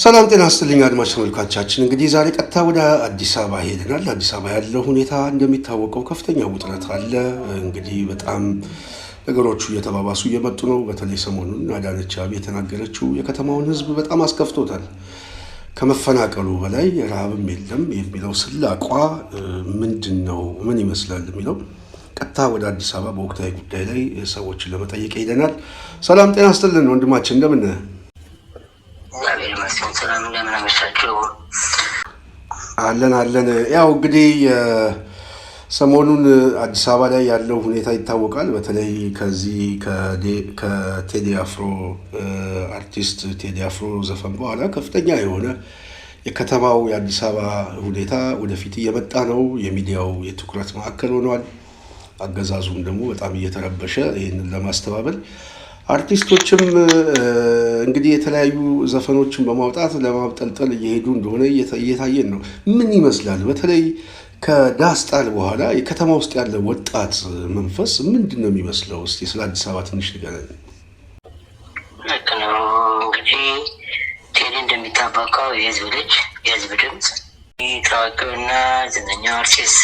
ሰላም ጤና ይስጥልኝ አድማጭ ተመልካቾቻችን። እንግዲህ ዛሬ ቀጥታ ወደ አዲስ አበባ ሄደናል። አዲስ አበባ ያለው ሁኔታ እንደሚታወቀው ከፍተኛ ውጥረት አለ። እንግዲህ በጣም ነገሮቹ እየተባባሱ እየመጡ ነው። በተለይ ሰሞኑን አዳነች አቤቤ የተናገረችው የከተማውን ሕዝብ በጣም አስከፍቶታል። ከመፈናቀሉ በላይ ረሃብም የለም የሚለው ስላቋ ምንድነው? ምን ይመስላል የሚለው ቀጥታ ወደ አዲስ አበባ በወቅታዊ ጉዳይ ላይ ሰዎችን ለመጠየቅ ሄደናል። ሰላም ጤና ይስጥልን ወንድማችን እንደምን ነህ? ሰላም እንደምን አመሻችሁ? አለን። ያው እንግዲህ ሰሞኑን አዲስ አበባ ላይ ያለው ሁኔታ ይታወቃል። በተለይ ከዚህ ከቴዲ አፍሮ አርቲስት ቴዲ አፍሮ ዘፈን በኋላ ከፍተኛ የሆነ የከተማው የአዲስ አበባ ሁኔታ ወደፊት እየመጣ ነው። የሚዲያው የትኩረት ማዕከል ሆኗል። አገዛዙም ደግሞ በጣም እየተረበሸ ይህንን ለማስተባበል አርቲስቶችም እንግዲህ የተለያዩ ዘፈኖችን በማውጣት ለማብጠልጠል እየሄዱ እንደሆነ እየታየን ነው። ምን ይመስላል? በተለይ ከዳስጣል በኋላ የከተማ ውስጥ ያለ ወጣት መንፈስ ምንድን ነው የሚመስለው? እስቲ ስለ አዲስ አበባ ትንሽ ንገረን። ልክ ነው። እንግዲህ ቴዲ እንደሚታወቀው የህዝብ ልጅ፣ የህዝብ ድምፅ፣ ታዋቂውና ዝነኛው አርቲስት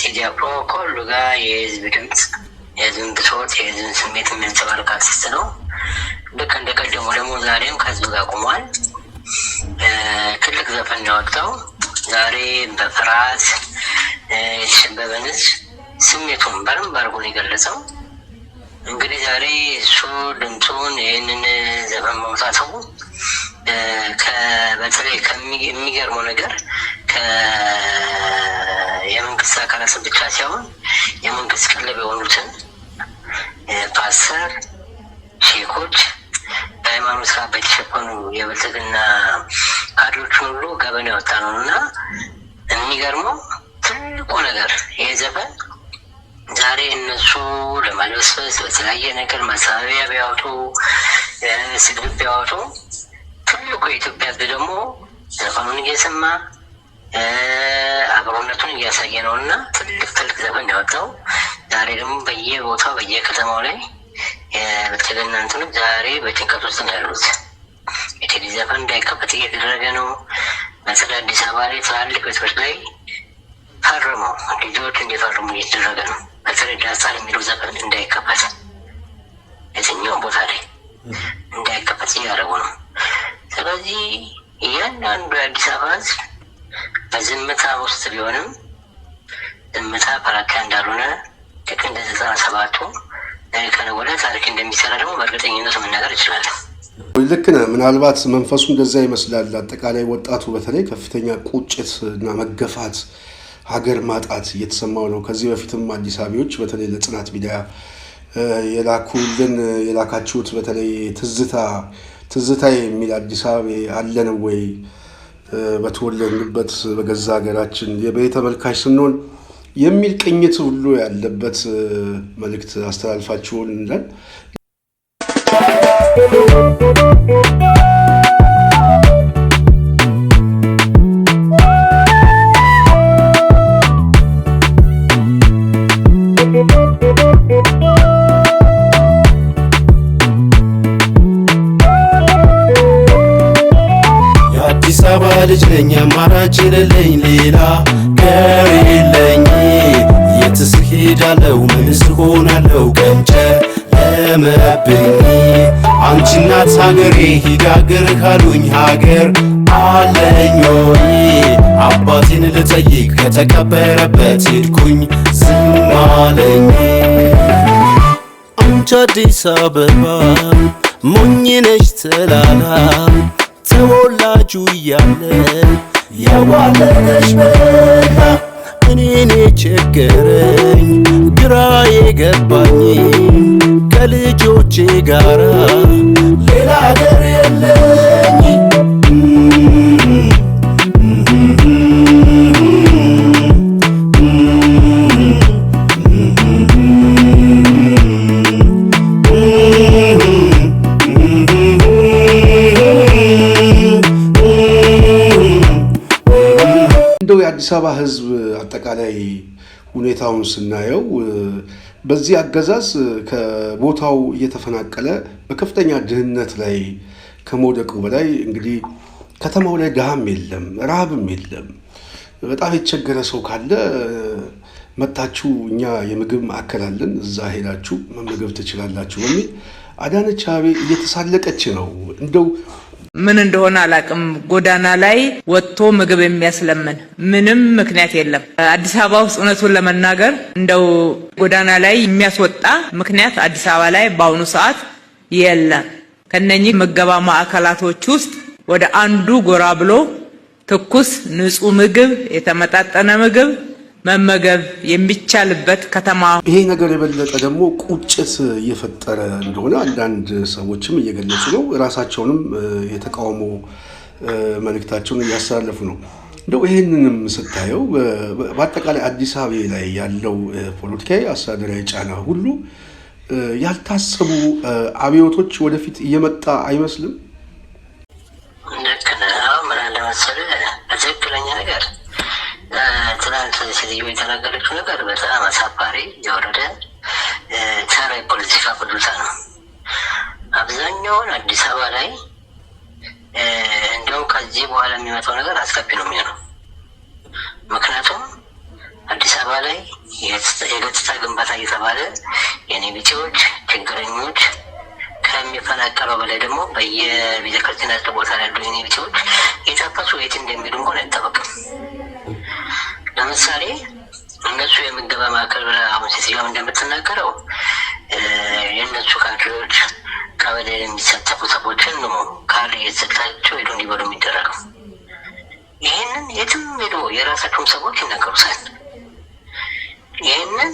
ቴዲ አፍሮ ከሁሉ ጋር የህዝብ ድምፅ፣ የህዝብን ብሶት፣ የህዝብን ስሜት የሚያንጸባርቅ አርቲስት ነው። ልክ እንደቀደሙ ደግሞ ዛሬም ከህዝብ ጋር ቆሟል። ትልቅ ዘፈን ያወጣው ዛሬ በፍርሃት የተሸበበንስ ስሜቱን በደንብ አድርጎን የገለጸው እንግዲህ ዛሬ እሱ ድምፁን ይህንን ዘፈን ማውጣቱ በተለይ የሚገርመው ነገር የመንግስት አካላት ብቻ ሳይሆን የመንግስት ቀለብ የሆኑትን ፓስተር፣ ሼኮች፣ በሃይማኖት ስራ የተሸፈኑ የብልጽግና ካድሬዎችን ሁሉ ገበና ያወጣ ነው እና የሚገርመው ትልቁ ነገር ይህ ዘፈን ዛሬ እነሱ ለማልበስበስ በተለያየ ነገር ማሳበቢያ ቢያወጡ ስድብ ቢያወጡ ትልቁ የኢትዮጵያ ሕዝብ ደግሞ ዘፈኑን እየሰማ አብሮነቱን እያሳየ ነው እና ትልቅ ዘፈን ያወጣው። ዛሬ ደግሞ በየቦታው በየከተማው ላይ የብልጽግና እንትኖች ዛሬ በጭንቀት ውስጥ ነው ያሉት። የቴዲ ዘፈን እንዳይከፈት እየተደረገ ነው። በተለይ አዲስ አበባ ላይ ትላልቅ ቤቶች ላይ ፈርመው ልጆች እንዲፈርሙ እየተደረገ ነው። በተለይ ዳስጣል የሚለው ዘፈን እንዳይከፈት የትኛውም ቦታ ላይ እንዳይከፈት እያደረጉ ነው። ስለዚህ እያንዳንዱ የአዲስ አበባ ህዝብ በዝምታ ውስጥ ቢሆንም ዝምታ ፖለቲካ እንዳልሆነ ልክ እንደ 97ቱ ከነገ ወዲያ ታሪክ እንደሚሰራ ደግሞ በእርግጠኝነት መናገር ይችላል። ልክ ነህ። ምናልባት መንፈሱ እንደዛ ይመስላል። አጠቃላይ ወጣቱ በተለይ ከፍተኛ ቁጭት እና መገፋት፣ ሀገር ማጣት እየተሰማው ነው። ከዚህ በፊትም አዲስ አበባዎች በተለይ ለጽናት ሚዲያ የላካችሁት በተለይ ትዝታ የሚል አዲስ አበባ አለን ወይ በተወለድንበት በገዛ ሀገራችን የበይ ተመልካች ስንሆን የሚል ቅኝት ሁሉ ያለበት መልእክት አስተላልፋችሁን እንላል። የአዲስ አበባ ልጅ ነኝ አማራጭ የሌለኝ ሌላ ገር የለኝ። የትስ ሄዳለው ምንስ ሆናለው ቀንጨ ለመብኝ አንቺ እናት ሀገሬ ሂድ አገር ካሉኝ ሀገር አለኝ ወይ? አባቴን ልጠይቅ ከተቀበረበት ሄድኩኝ ዝም አለኝ። አንቺ አዲስ አበባ ሞኝ ነሽ ተላላ ተወላጁ እያለ የዋለነሽ በላ እኔን የቸገረኝ ግራ የገባኝ ከልጆቼ ጋራ ሌላ ሀገር የለኝ። የአዲስ አበባ ህዝብ አጠቃላይ ሁኔታውን ስናየው በዚህ አገዛዝ ከቦታው እየተፈናቀለ በከፍተኛ ድህነት ላይ ከመውደቁ በላይ እንግዲህ ከተማው ላይ ድሃም የለም ረሃብም የለም። በጣም የተቸገረ ሰው ካለ መታችሁ እኛ የምግብ ማዕከል አለን እዛ ሄዳችሁ መመገብ ትችላላችሁ በሚል አዳነች አቤቤ እየተሳለቀች ነው። እንደው ምን እንደሆነ አላቅም። ጎዳና ላይ ወጥቶ ምግብ የሚያስለምን ምንም ምክንያት የለም። አዲስ አበባ ውስጥ እውነቱን ለመናገር እንደው ጎዳና ላይ የሚያስወጣ ምክንያት አዲስ አበባ ላይ በአሁኑ ሰዓት የለም። ከነኚህ ምገባ ማዕከላቶች ውስጥ ወደ አንዱ ጎራ ብሎ ትኩስ ንጹህ ምግብ የተመጣጠነ ምግብ መመገብ የሚቻልበት ከተማ። ይሄ ነገር የበለጠ ደግሞ ቁጭት እየፈጠረ እንደሆነ አንዳንድ ሰዎችም እየገለጹ ነው። ራሳቸውንም የተቃውሞ መልእክታቸውን እያስተላለፉ ነው። እንደው ይሄንንም ስታየው በአጠቃላይ አዲስ አበባ ላይ ያለው ፖለቲካዊ አስተዳደራዊ ጫና ሁሉ ያልታሰቡ አብዮቶች ወደፊት እየመጣ አይመስልም? ልክ ነህ። ምን አለ መሰለህ በትክክለኛ ነገር ትናንት ሴትዮ የተናገረችው ነገር በጣም አሳፋሪ የወረደ ተራ የፖለቲካ ቅዱሳ ነው። አብዛኛውን አዲስ አበባ ላይ እንደውም ከዚህ በኋላ የሚመጣው ነገር አስከፊ ነው የሚሆነው። ምክንያቱም አዲስ አበባ ላይ የገጽታ ግንባታ እየተባለ የኔ ቢጤዎች ችግረኞች ከሚፈናቀለው በላይ ደግሞ በየቤተክርስቲያናቸው ቦታ ላይ ያሉ የኔ ቢጤዎች የታፈሱ የት እንደሚሄዱ እንኳን አይታወቅም። ለምሳሌ እነሱ የምገባ ማዕከል ብላ አሁን ሴትዮዋ እንደምትናገረው የእነሱ ካድሬዎች ቀበሌ የሚሳተፉ ሰዎችን ነው ካርድ እየተሰጣቸው ሄዶ እንዲበሉ የሚደረገው። ይህንን የትም ሄዶ የራሳቸውም ሰዎች ይናገሩታል። ይህንን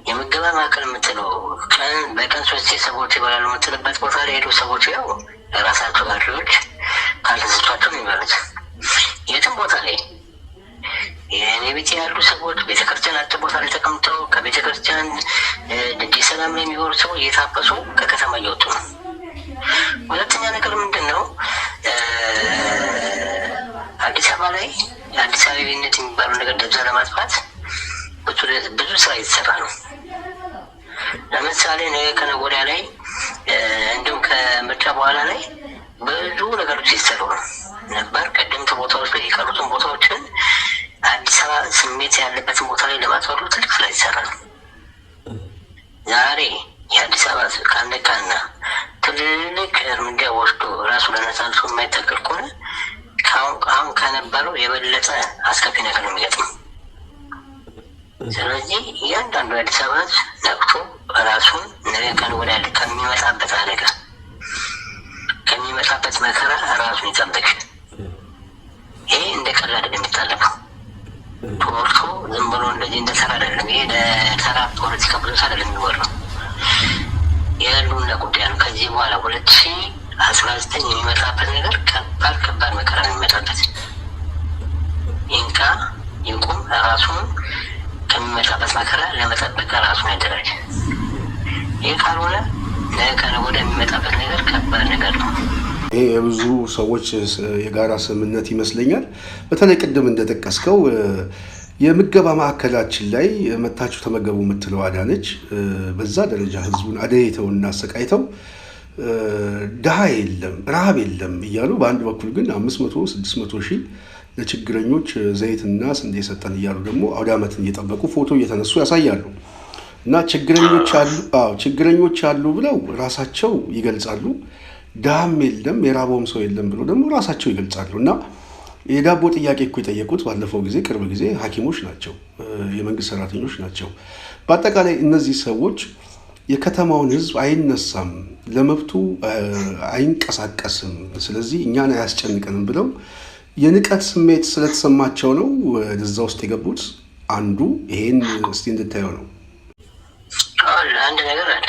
የምገባ ማዕከል የምትለው በቀን 3 ሰዎች ይበላሉ የምትልበት ቦታ ላይ ሄዶ ሰዎች ያው የራሳቸው ካድሬዎች ካልተሰጧቸው የሚበሉት የትም ቦታ ላይ የኔ ቤት ያሉ ሰዎች ቤተክርስቲያን አጭር ቦታ ላይ ተቀምጠው ከቤተክርስቲያን ድዴ ሰላም ላይ የሚኖሩ ሰዎች እየታፈሱ ከከተማ እየወጡ ነው። ሁለተኛ ነገር ምንድን ነው? አዲስ አበባ ላይ የአዲስ አበቤነት የሚባለው ነገር ደብዛ ለማጥፋት ብዙ ስራ እየተሰራ ነው። ለምሳሌ ነገ ከነገ ወዲያ ላይ እንዲሁም ከምርጫ በኋላ ላይ ብዙ ነገሮች ሲሰሩ ነው ነበር። ቀደምት ቦታዎች ላይ የቀሩትን ቦታዎችን አዲስ አበባ ስሜት ያለበትን ቦታ ላይ ለማጥፋቱ ትልቅ ስራ ይሰራ ነው። ዛሬ የአዲስ አበባ ካነቃና ትልቅ እርምጃ ወስዶ ራሱ ለነጻነቱ የማይታገል ከሆነ አሁን ከነበረው የበለጠ አስከፊ ነገር ነው የሚገጥመው። ስለዚህ እያንዳንዱ የአዲስ አበባ ነቅቶ ራሱን ነገ ከነገ ወዲያ ከሚመጣበት አደጋ ከሚመጣበት መከራ ራሱን ይጠብቅ። ይሄ እንደ ቀላል የሚታለፈው ፖለቲካ ዝም ብሎ እንደዚህ እንደተራ አይደለም። ይሄ ለተራ ፖለቲካ ብዙ አይደለም የሚወራው የህልውና ጉዳይ ነው። ከዚህ በኋላ 2019 የሚመጣበት ነገር ከባድ መከራ ነው የሚመጣበት። ይንቃ ይቁም፣ ራሱን ከሚመጣበት መከራ ለመጠበቅ ራሱን ያደራጅ። ይህ ካልሆነ ነገ ከነገ ወዲያ የሚመጣበት ነገር ከባድ ነገር ነው። ይሄ የብዙ ሰዎች የጋራ ስምምነት ይመስለኛል። በተለይ ቅድም እንደጠቀስከው የምገባ ማዕከላችን ላይ መታችሁ ተመገቡ የምትለው አዳነች በዛ ደረጃ ህዝቡን አደይተውና አሰቃይተው ድሃ የለም ረሃብ የለም እያሉ በአንድ በኩል ግን 500-600 ሺህ ለችግረኞች ዘይትና ስንዴ ሰጠን እያሉ ደግሞ አውደ ዓመትን እየጠበቁ ፎቶ እየተነሱ ያሳያሉ። እና ችግረኞች አሉ ብለው ራሳቸው ይገልጻሉ። ድሃም የለም የራበውም ሰው የለም ብሎ ደግሞ ራሳቸው ይገልጻሉ። እና የዳቦ ጥያቄ እኮ የጠየቁት ባለፈው ጊዜ ቅርብ ጊዜ ሐኪሞች ናቸው፣ የመንግስት ሰራተኞች ናቸው። በአጠቃላይ እነዚህ ሰዎች የከተማውን ህዝብ አይነሳም፣ ለመብቱ አይንቀሳቀስም፣ ስለዚህ እኛን አያስጨንቀንም ብለው የንቀት ስሜት ስለተሰማቸው ነው ወደዛ ውስጥ የገቡት። አንዱ ይሄን እስቲ እንድታየው ነው። አንድ ነገር አለ።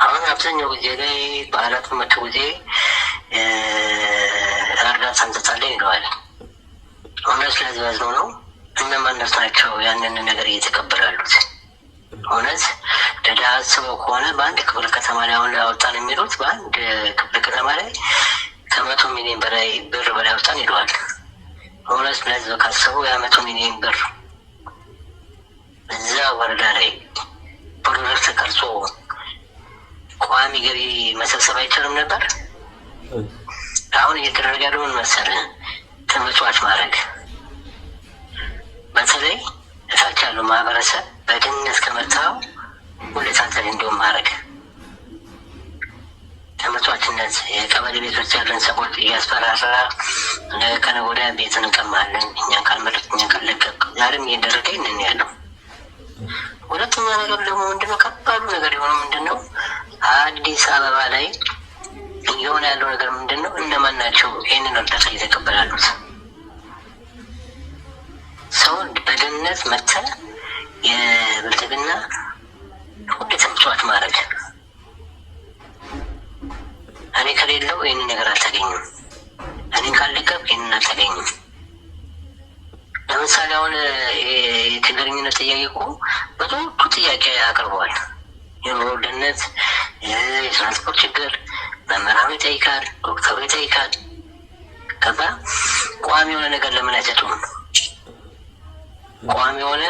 አሁን አብዛኛው ጊዜ ላይ በዓላት መጡ ጊዜ እርዳታ እንሰጣለን ይለዋል። እውነት ለህዝብ ነው። እነማን ናቸው ያንን ነገር እየተቀበሉ ያሉት? እውነት ለድሃ አስበው ከሆነ በአንድ ክፍለ ከተማ ላይ አሁን ያወጣን የሚሉት በአንድ ክፍለ ከተማ ላይ ከ100 ሚሊዮን በላይ ብር በላይ አወጣን ይለዋል። እውነት ለህዝብ ካሰቡ የ100 ሚሊዮን ብር እዛ ወረዳ ላይ ፕሮጀክት ተቀርጾ ቋሚ ገቢ መሰብሰብ አይቻልም ነበር? አሁን አሁን እየተደረገ ያለውን መሰለህ ተመጽዋች ማድረግ በተለይ እታች ያለው ማህበረሰብ በድህነት ከመታው ሁለታንተን እንደውም ማድረግ ተመጽዋችነት የቀበሌ ቤቶች ያለን ሰዎች እያስፈራራ ከነገ ወዲያ ቤት እንቀማለን እኛን ካልመረጥ እኛን ካልለቀቅ ዛሬም እየደረገ ይንን ያለው። ሁለተኛ ነገር ደግሞ ምንድነው ከባዱ ነገር የሆነው ምንድነው አዲስ አበባ ላይ እየሆነ ያለው ነገር ምንድነው? እነማን ናቸው ይህንን እርዳታ እየተቀበላሉት? ሰውን በድህነት መተ የብልጽግና ሁሌ ተመጽዋች ማድረግ እኔ ከሌለው ይህንን ነገር አልተገኙም፣ እኔን ካልለቀቅ ይህንን አልተገኙም። ለምሳሌ አሁን የትግርኝነት ጥያቄ እኮ ብዙዎቹ ጥያቄ አቅርበዋል። የኑሮ ውድነት፣ የትራንስፖርት ችግር መምህራኑ ይጠይቃል፣ ዶክተሩ ይጠይቃል። ከዛ ቋሚ የሆነ ነገር ለምን አይሰጡም? ቋሚ የሆነ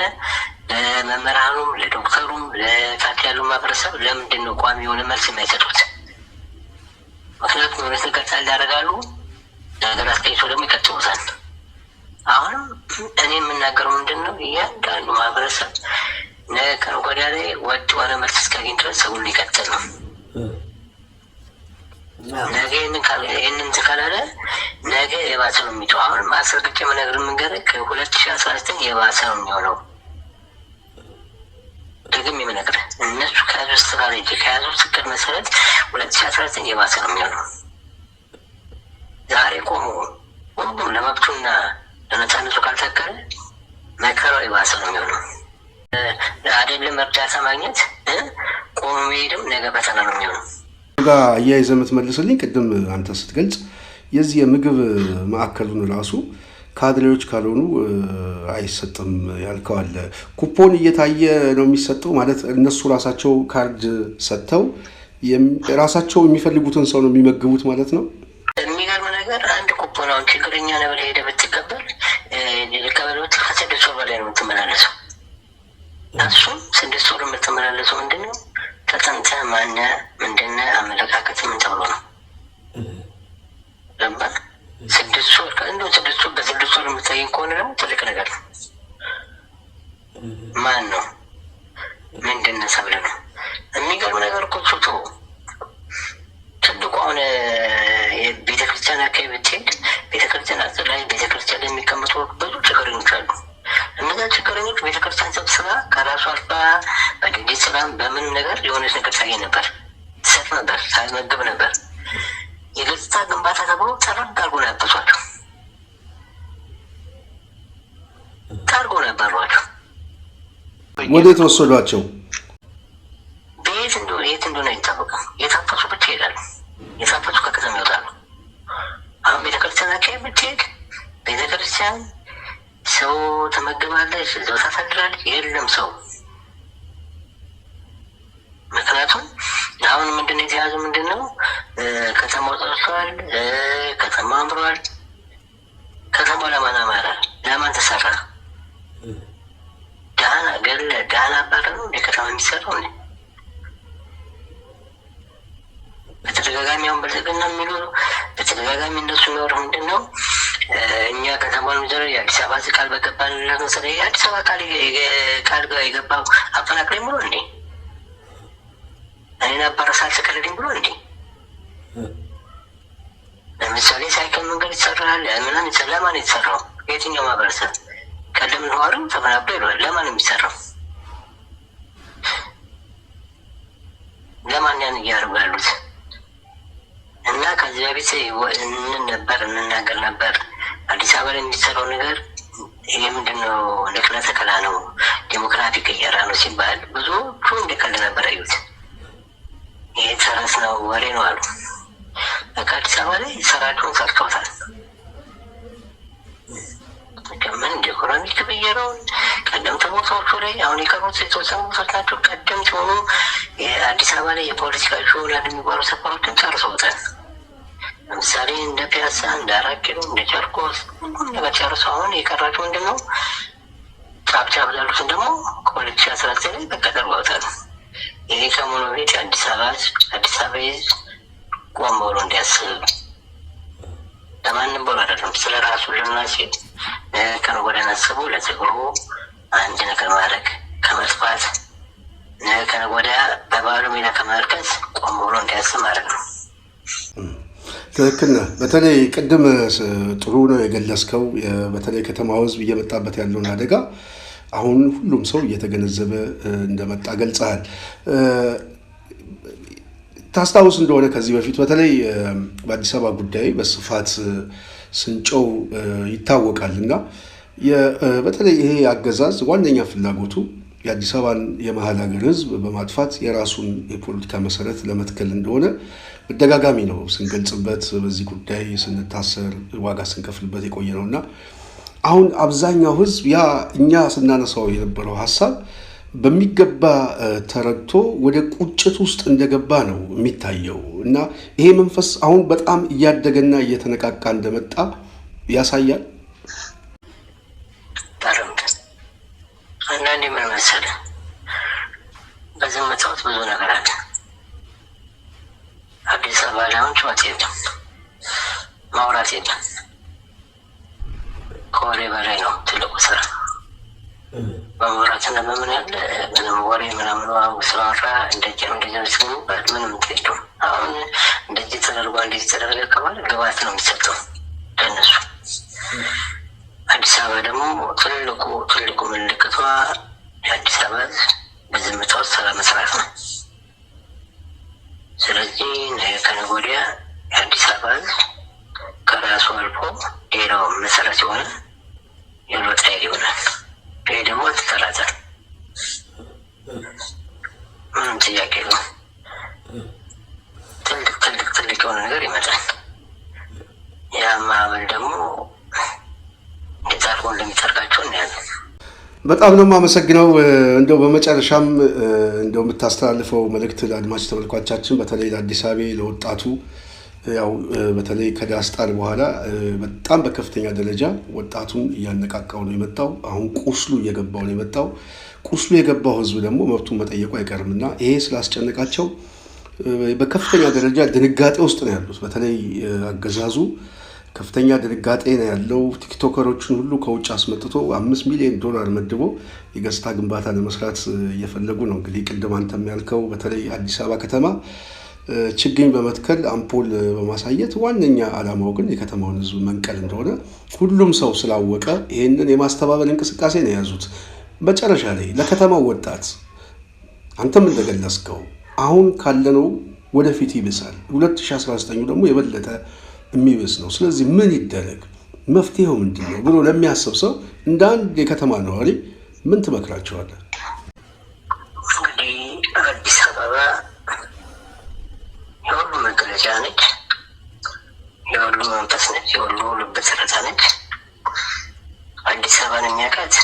ለመምህራኑም ለዶክተሩም ለታች ያሉ ማህበረሰብ ለምንድን ነው ቋሚ የሆነ መልስ የማይሰጡት? ምክንያቱም የሆነ ነገር ጣል ያደርጋሉ፣ ነገር አስቀይቶ ደግሞ ይቀጥሉታል። አሁንም እኔ የምናገረው ምንድን ነው እያንዳንዱ ማህበረሰብ ነገ ወዲያ ላይ ወጥ የሆነ መልስ እስካገኝ ድረስ ሰውን ሊቀጥል ነው። ነገ ይህንን ካላለ ነገ የባሰ ነው የሚተው። አሁን ማስረግጬ የምነግርህ መንገድ ከ2019 የባሰ ነው የሚሆነው። ደግሜ የምነግርህ እነሱ ከያዙ ስትራቴጂ ከያዙ እቅድ መሰረት 2019 የባሰ ነው የሚሆነው። ዛሬ ቆሞ ሁሉም ለመብቱና ለነፃነቱ ካልታከለ መከራው የባሰ ነው የሚሆነው። አይደለም እርዳታ ማግኘት ቆሞ መሄድም ነገ ፈተና ነው የሚሆነው። ጋር አያይዘህ የምትመልስልኝ ቅድም አንተ ስትገልጽ የዚህ የምግብ ማዕከሉን ራሱ ካድሬዎች ካልሆኑ አይሰጥም ያልከው አለ። ኩፖን እየታየ ነው የሚሰጠው ማለት እነሱ ራሳቸው ካርድ ሰጥተው ራሳቸው የሚፈልጉትን ሰው ነው የሚመግቡት ማለት ነው። የሚገርም ነገር አንድ ኩፖን አሁን ችግረኛ ነው ብለህ ሄደህ ብትቀበል ቀበሌዎች ከ6 ወር በላይ ነው የምትመላለሰው። እሱም 6 ወር የምትመላለሰው ምንድን ነው ተጠንተህ ማነህ ምንድነህ አመለካከት ምን ተብሎ ነው ለባ 6 ወር ከእንዶ 6 ወር በ6 ወር የምታየኝ ከሆነ ደግሞ ትልቅ ነገር ነው። ማን ነው ምንድነህ ሰብለ ነው። የሚገርም ነገር እኮ ፎቶ ትልቁ አሁን የቤተክርስቲያን አካባቢ ብትሄድ ቤተክርስቲያን ላይ ቤተክርስቲያን ላይ የሚቀመጡ ብዙ ችግረኞች አሉ። እነዛ ችግረኞች ቤተክርስቲያን ሰብስባ ከራሱ አልፋ በድንዲት ስራም በምን ነገር የሆነች ነገር ታየ ነበር፣ ትሰጥ ነበር፣ ታመግብ ነበር። የገጽታ ግንባታ ተብሎ ጠረግ አርጎ ነው ያበሷቸው፣ ጠርጎ ነበሯቸው። ወዴት ወሰዷቸው? በየት እንደሆነ የት እንደሆነ አይታወቅም። የታፈሱ ብቻ ይሄዳሉ፣ የታፈሱ ከከተማ ይወጣሉ። አሁን ቤተክርስቲያን አካባቢ ብትሄድ ቤተክርስቲያን ሰው ተመግባለች፣ እዛው ታሳድራለች፣ የለም ሰው። ምክንያቱም አሁን ምንድነው የተያዘው? ምንድነው ከተማው ጠርቷል፣ ከተማ አምሯል። ከተማው ለማን አማረ? ለማን ተሰራ? ዳና ገለ ዳና አባረ ነው እንደ ከተማ የሚሰራው ነው። በተደጋጋሚ አሁን ብልጽግና የሚሉ በተደጋጋሚ እነሱ የሚወሩ ምንድነው እኛ ከተማውን ምዘረ የአዲስ አበባ ቃል በገባንለት መሰለኝ የአዲስ አበባ ቃል የገባው አፈናቅለኝ ብሎ እንዴ እኔን አባረሳል ተከለልኝ ብሎ እንዴ። ለምሳሌ ሳይክል መንገድ ይሰራል ምናምን ለማን የተሰራው? የትኛው ማህበረሰብ? ቀደም ነዋሪው ተፈናቅሎ ይለዋል። ለማን የሚሰራው? ለማን ያን እያደረጉ ያሉት? እና ከዚህ በፊት እንናገር ነበር አዲስ አበባ ላይ የሚሰራው ነገር ይሄ ምንድነው ንቅለ ተከላ ነው፣ ዴሞክራሲ ቅየራ ነው ሲባል ብዙዎቹ እንደቀልድ ነበር ያዩት። ይሄ ተረስ ነው ወሬ ነው አሉ። በቃ አዲስ አበባ ላይ ስራቸውን ሰርተውታል። ምን ኢኮኖሚክ ቅየራውን ቀደምት ቦታዎቹ ላይ አሁን የቀሩት የተወሰኑ ቦታዎች ናቸው። ቀደምት የሆኑ የአዲስ አበባ ላይ የፖለቲካ ሾናል የሚባሉ ሰፈሮችን ጨርሰውታል። ለምሳሌ እንደ ፒያሳ፣ እንደ 4 ኪሎ፣ እንደ ጨርቆስ ሁሉም ነገር ጨርሰው አሁን የቀራቸው ምንድን ነው ጫብጫብ ላሉትን ደግሞ ከ2019 ላይ በቀጠር ባውታል። ይሄ ከመሆኑ ቤት አዲስ አበባ ህዝብ ቆም ብሎ እንዲያስብ ለማንም ብሎ አይደለም፣ ስለ ራሱ ልና ሲል ከነገ ወዲያ አስቦ ለትግሩ አንድ ነገር ማድረግ ከመጥፋት ከነገ ወዲያ በባህሉ ሜዳ ከመርከዝ ቆም ብሎ እንዲያስብ ማድረግ ነው። ትክክል ነህ። በተለይ ቅድም ጥሩ ነው የገለጽከው። በተለይ ከተማው ህዝብ እየመጣበት ያለውን አደጋ አሁን ሁሉም ሰው እየተገነዘበ እንደመጣ ገልጸሃል። ታስታውስ እንደሆነ ከዚህ በፊት በተለይ በአዲስ አበባ ጉዳይ በስፋት ስንጨው ይታወቃል እና በተለይ ይሄ አገዛዝ ዋነኛ ፍላጎቱ የአዲስ አበባን የመሀል ሀገር ህዝብ በማጥፋት የራሱን የፖለቲካ መሰረት ለመትከል እንደሆነ በተደጋጋሚ ነው ስንገልጽበት፣ በዚህ ጉዳይ ስንታሰር ዋጋ ስንከፍልበት የቆየ ነው እና አሁን አብዛኛው ህዝብ ያ እኛ ስናነሳው የነበረው ሀሳብ በሚገባ ተረድቶ ወደ ቁጭት ውስጥ እንደገባ ነው የሚታየው እና ይሄ መንፈስ አሁን በጣም እያደገና እየተነቃቃ እንደመጣ ያሳያል። አንዳንዴ ምን መሰለህ፣ በዝምታ ውስጥ ብዙ ነገር አለ። አዲስ አበባ ላይ አሁን ጨዋታ የለም፣ ማውራት የለም፣ ከወሬ በላይ ነው ትልቁ ስራ። በመብራትና በምን ያለ ምንም ወሬ ምናምን ስላወራ እንደዚህ ነው እንደዚህ ነው ሲባል ምንም ትሄዱ። አሁን እንደዚህ ተደርጓ እንደዚህ ተደረገ ከባለ ግባት ነው የሚሰጠው ለእነሱ። አዲስ አበባ ደግሞ ትልቁ ምልክቷ የአዲስ አበባ በዝምታ ውስጥ ስራ መስራት ነው። ስለዚህ ከነገ ወዲያ የአዲስ አበባ ከራሱ አልፎ ሌላው መሰረት የሆነ የለውጥ ኃይል ይሆናል። ይህ ደግሞ አትጠራጠር፣ ምንም ጥያቄ ነው። ትልቅ የሆነ ነገር ይመጣል። ያ ማዕበል ደግሞ እንዴት አድርጎ እንደሚጠርጋቸው እናያለን። በጣም ነው የማመሰግነው። እንደው በመጨረሻም እንደው የምታስተላልፈው መልእክት ለአድማጭ ተመልካቾቻችን፣ በተለይ ለአዲስ አበባ ለወጣቱ ያው በተለይ ከዳስጣል በኋላ በጣም በከፍተኛ ደረጃ ወጣቱን እያነቃቃው ነው የመጣው። አሁን ቁስሉ እየገባው ነው የመጣው። ቁስሉ የገባው ህዝብ ደግሞ መብቱን መጠየቁ አይቀርምና ይሄ ስላስጨነቃቸው በከፍተኛ ደረጃ ድንጋጤ ውስጥ ነው ያሉት። በተለይ አገዛዙ ከፍተኛ ድንጋጤ ነው ያለው። ቲክቶከሮችን ሁሉ ከውጭ አስመጥቶ $5 ሚሊዮን መድቦ የገጽታ ግንባታ ለመስራት እየፈለጉ ነው። እንግዲህ ቅድም አንተም ያልከው በተለይ አዲስ አበባ ከተማ ችግኝ በመትከል አምፖል በማሳየት ዋነኛ ዓላማው ግን የከተማውን ህዝብ መንቀል እንደሆነ ሁሉም ሰው ስላወቀ ይህንን የማስተባበል እንቅስቃሴ ነው የያዙት። መጨረሻ ላይ ለከተማው ወጣት አንተም እንደገለጽከው አሁን ካለነው ወደፊት ይብሳል፣ 2019 ደግሞ የበለጠ የሚብስ ነው። ስለዚህ ምን ይደረግ፣ መፍትሄው ምንድን ነው ብሎ ለሚያስብ ሰው እንደ አንድ የከተማ ነዋሪ ምን ትመክራቸዋለህ? እንግዲህ አዲስ አበባ የሁሉ መገለጫ ነች፣ የሁሉ መንፈስ ነች፣ የሁሉ ልብ ትርታ ነች። አዲስ አበባን የሚያውቃት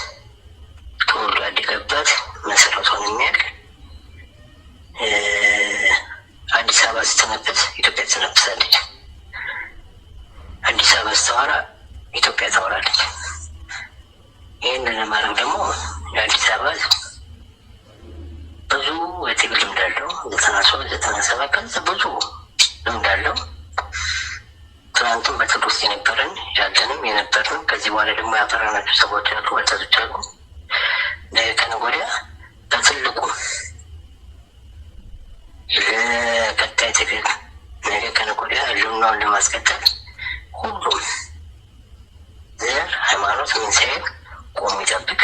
ተወልዶ ያደገባት መሰረቷን የሚያውቅ አዲስ አበባ ስትነፍስ ኢትዮጵያ ትነፍሳለች። አዲስ አበባ ስተዋራ ኢትዮጵያ ታወራለች። ይህንን ለማድረግ ደግሞ የአዲስ አበባ ብዙ የትግል ልምድ አለው። 97 ቀን ብዙ ልምድ አለው። ትናንትም በትግል ውስጥ የነበረን ያለንም የነበርን ከዚህ በኋላ ደግሞ ያፈራናቸው ሰዎች አሉ፣ ወጣቶች አሉ። ከነገ ወዲያ በትልቁ ለቀጣይ ትግል ነገ ከነገ ወዲያ ህልውናውን ለማስቀጠል ሁሉም ዘር፣ ሃይማኖት ምን ሳይል ቆሞ ይጠብቅ።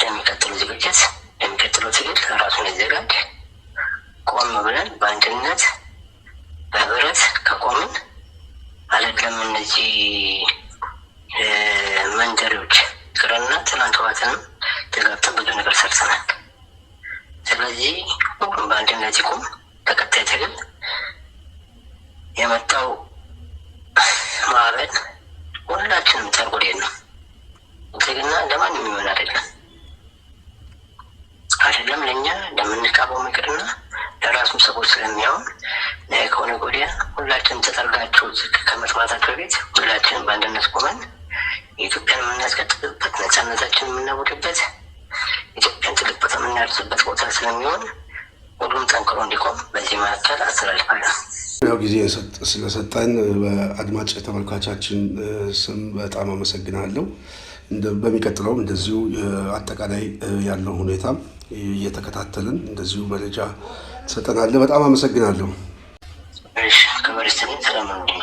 ለሚቀጥለው ዝግጅት ለሚቀጥለው ትግል ራሱን ይዘጋጅ። ቆም ብለን በአንድነት በህብረት ከቆምን አይደለም እነዚህ መንደሪዎች ቅርና ትናንት ዋትንም ተጋብተን ብዙ ነገር ሰርተናል። ስለዚህ ሁሉም በአንድነት ይቁም። ተከታይ ትግል የመጣው ማዕበል ሁላችንም ጠርጎዴን ነው። ትግልና ለማንም የሚሆን አይደለም ለእኛ ለምንቃወም ምክርና ለራሱም ሰዎች ስለሚሆን ከሆነ ጎዲያ ሁላችንም ተጠርጋችሁ ከመጥፋታችሁ በፊት ሁላችንም በአንድነት ቆመን የኢትዮጵያን የምናስቀጥልበት ነፃነታችን የምናውቅበት ኢትዮጵያን ትልቅ ቦታ የምናደርስበት ቦታ ስለሚሆን ሁሉም ጠንክሮ እንዲቆም በዚህ መካከል አስተላልፋለሁ። ያው ጊዜ ስለሰጠን በአድማጭ ተመልካቻችን ስም በጣም አመሰግናለሁ። በሚቀጥለው እንደዚሁ አጠቃላይ ያለው ሁኔታ እየተከታተልን እንደዚሁ መረጃ ትሰጠናለህ። በጣም አመሰግናለሁ። እሺ ከበረስተኝ ሰላም ነው።